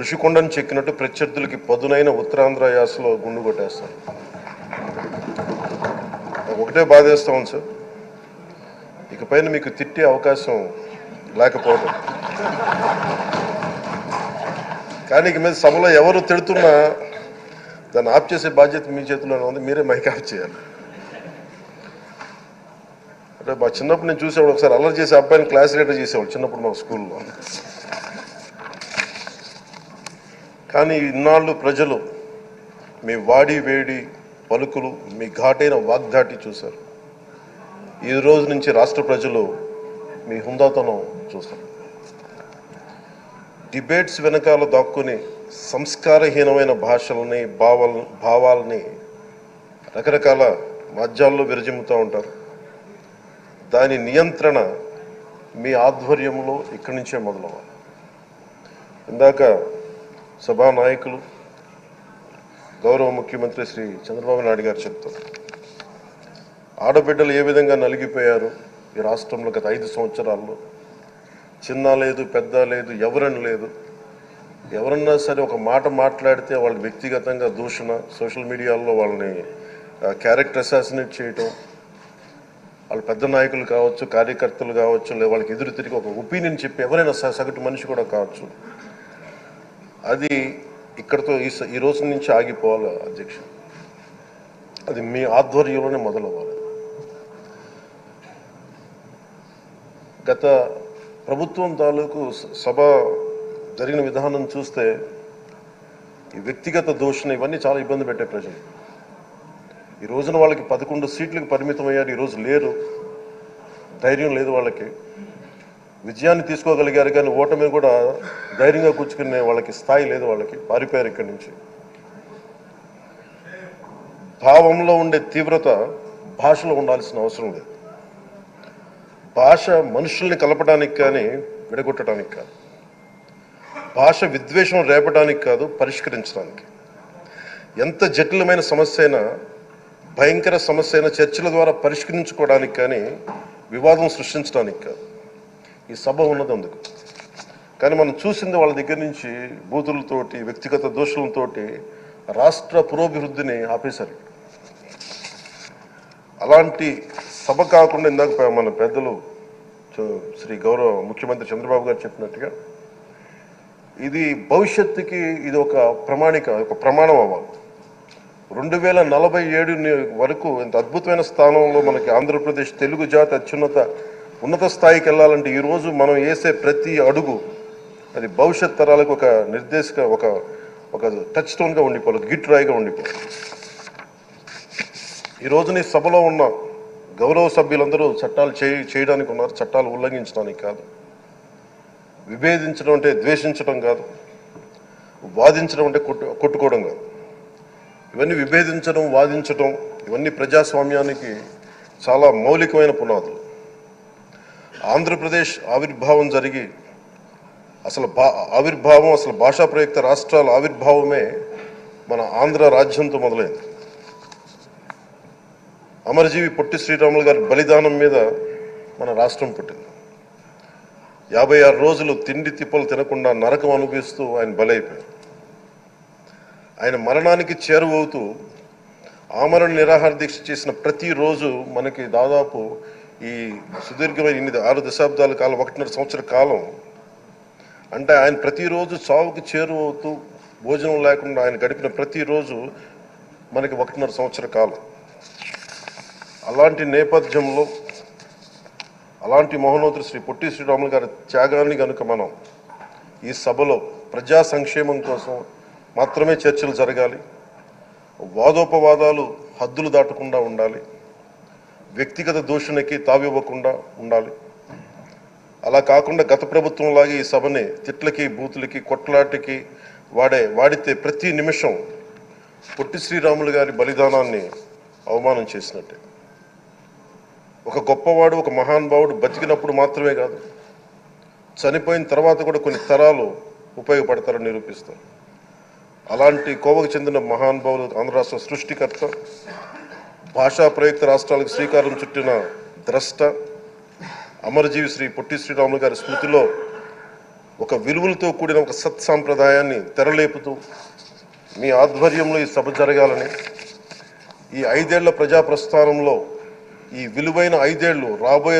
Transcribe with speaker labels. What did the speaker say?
Speaker 1: ఋషికొండను చెక్కినట్టు ప్రత్యర్థులకి పదునైన ఉత్తరాంధ్ర యాసలో గుండు కొట్టేస్తారు. ఒకటే బాధేస్తా ఉంది సార్, ఇకపైన మీకు తిట్టే అవకాశం లేకపోవడం. కానీ ఇక మీద సభలో ఎవరు తిడుతున్నా దాన్ని ఆఫ్ చేసే బాధ్యత మీ చేతిలోనే ఉంది. మీరే మైక్ ఆఫ్ చేయాలి. అంటే మా చిన్నప్పుడు నేను చూసేవాడు, ఒకసారి అల్లరి చేసే అబ్బాయిని క్లాస్ లీడర్ చేసేవాడు చిన్నప్పుడు మా స్కూల్లో. కానీ ఇన్నాళ్ళు ప్రజలు మీ వాడి వేడి పలుకులు, మీ ఘాటైన వాగ్దాటి చూశారు. ఈ రోజు నుంచి రాష్ట్ర ప్రజలు మీ హుందాతనం చూస్తారు. డిబేట్స్ వెనకాల దాక్కుని సంస్కారహీనమైన భాషలని భావాలని రకరకాల మాధ్యాల్లో విరజిమ్ముతూ ఉంటారు. దాని నియంత్రణ మీ ఆధ్వర్యంలో ఇక్కడి నుంచే మొదలవ్వాలి. ఇందాక సభానాయకులు గౌరవ ముఖ్యమంత్రి శ్రీ చంద్రబాబు నాయుడు గారు చెప్తారు, ఆడబిడ్డలు ఏ విధంగా నలిగిపోయారు ఈ రాష్ట్రంలో గత 5 సంవత్సరాల్లో. చిన్న లేదు, పెద్ద లేదు, ఎవరని లేదు. ఎవరన్నా సరే ఒక మాట మాట్లాడితే వాళ్ళు వ్యక్తిగతంగా దూషణ, సోషల్ మీడియాలో వాళ్ళని క్యారెక్టర్ అసాసినేట్ చేయటం, వాళ్ళు పెద్ద నాయకులు కావచ్చు, కార్యకర్తలు కావచ్చు, లేదా వాళ్ళకి ఎదురు తిరిగి ఒక ఒపీనియన్ చెప్పి ఎవరైనా సగటు మనిషి కూడా కావచ్చు, అది ఇక్కడతో ఈ రోజు నుంచి ఆగిపోవాలి అధ్యక్ష. అది మీ ఆధ్వర్యంలోనే మొదలవ్వాలి. గత ప్రభుత్వం తాలూకు సభ జరిగిన విధానం చూస్తే ఈ వ్యక్తిగత దూషణ ఇవన్నీ చాలా ఇబ్బంది పెట్టే ప్రజలు. ఈ రోజున వాళ్ళకి 11 సీట్లకు పరిమితం అయ్యారు, ఈరోజు లేరు, ధైర్యం లేదు వాళ్ళకి. విజయాన్ని తీసుకోగలిగారు కానీ ఓటమిని కూడా ధైర్యంగా కూర్చుకునే వాళ్ళకి స్థాయి లేదు, వాళ్ళకి పారిపోయారు ఇక్కడి నుంచి. భావంలో ఉండే తీవ్రత భాషలో ఉండాల్సిన అవసరం లేదు. భాష మనుషుల్ని కలపడానికి కానీ విడగొట్టడానికి కాదు. భాష విద్వేషం రేపడానికి కాదు, పరిష్కరించడానికి. ఎంత జటిలమైన సమస్య అయినా, భయంకర సమస్య అయినా చర్చల ద్వారా పరిష్కరించుకోవడానికి కానీ వివాదం సృష్టించడానికి కాదు. ఈ సభ ఉన్నది అందుకు. కానీ మనం చూసింది వాళ్ళ దగ్గర నుంచి బూతులతోటి, వ్యక్తిగత దోషులతోటి రాష్ట్ర పురోభివృద్ధిని ఆపేశారు. అలాంటి సభ కాకుండా ఇందాక మన పెద్దలు శ్రీ గౌరవ ముఖ్యమంత్రి చంద్రబాబు గారు చెప్పినట్టుగా ఇది భవిష్యత్తుకి ఇది ఒక ప్రమాణం అవ్వాలి. 2047 వరకు ఇంత అద్భుతమైన స్థానంలో మనకి ఆంధ్రప్రదేశ్ తెలుగు జాతి ఉన్నత స్థాయికి వెళ్ళాలంటే ఈరోజు మనం వేసే ప్రతి అడుగు అది భవిష్యత్ తరాలకు ఒక నిర్దేశక ఒక టచ్ స్టోన్గా ఉండిపోవాలి, గిట్ రాయిగా ఉండిపోవాలి. ఈ రోజున ఈ సభలో ఉన్న గౌరవ సభ్యులందరూ చట్టాలు చేయడానికి ఉన్నారు, చట్టాలు ఉల్లంఘించడానికి కాదు. విభేదించడం అంటే ద్వేషించడం కాదు, వాదించడం అంటే కొట్టుకోవడం కాదు. ఇవన్నీ విభేదించడం, వాదించడం ఇవన్నీ ప్రజాస్వామ్యానికి చాలా మౌలికమైన పునాదులు. ఆంధ్రప్రదేశ్ ఆవిర్భావం జరిగి అసలు భాషా ప్రయుక్త రాష్ట్రాల ఆవిర్భావమే మన ఆంధ్ర రాజ్యంతో మొదలైంది. అమరజీవి పొట్టి శ్రీరాములు గారి బలిదానం మీద మన రాష్ట్రం పుట్టింది. 56 రోజులు తిండి తిప్పలు తినకుండా నరకం అనుభవిస్తూ ఆయన బలైపోయారు. ఆయన మరణానికి చేరువవుతూ ఆమరణ నిరాహార దీక్ష చేసిన ప్రతిరోజు మనకి దాదాపు ఈ సుదీర్ఘమైన 6 దశాబ్దాల కాలం, 1.5 సంవత్సర కాలం అంటే ఆయన ప్రతిరోజు చావుకి చేరువవుతూ భోజనం లేకుండా ఆయన గడిపిన ప్రతిరోజు మనకి 1.5 సంవత్సర కాలం. అలాంటి నేపథ్యంలో అలాంటి మహోన్నతుడు శ్రీ పొట్టి శ్రీరాములు గారి త్యాగాన్ని కనుక మనం ఈ సభలో ప్రజా సంక్షేమం కోసం మాత్రమే చర్చలు జరగాలి, వాదోపవాదాలు హద్దులు దాటకుండా ఉండాలి, వ్యక్తిగత దూషణకి తావివ్వకుండా ఉండాలి. అలా కాకుండా గత ప్రభుత్వం లాగా ఈ సభని తిట్లకి, బూతులకి, కొట్లాటకి వాడితే ప్రతి నిమిషం పొట్టి శ్రీరాములు గారి బలిదానాన్ని అవమానం చేసినట్టే. ఒక గొప్పవాడు, ఒక మహానుభావుడు బతికినప్పుడు మాత్రమే కాదు, చనిపోయిన తర్వాత కూడా కొన్ని తరాలు ఉపయోగపడతారని నిరూపిస్తారు. అలాంటి కోవకు చెందిన మహానుభావులు ఆంధ్ర రాష్ట్ర సృష్టికర్త, భాషా ప్రయుక్త రాష్ట్రాలకు శ్రీకారం చుట్టిన ద్రష్ట, అమరజీవి శ్రీ పొట్టి శ్రీరాములు గారి స్మృతిలో ఒక విలువలతో కూడిన ఒక సత్సాంప్రదాయాన్ని తెరలేపుతూ మీ ఆధ్వర్యంలో ఈ సభ జరగాలని, ఈ 5 ఏళ్ల ప్రజాప్రస్థానంలో ఈ విలువైన 5 ఏళ్ళు రాబోయే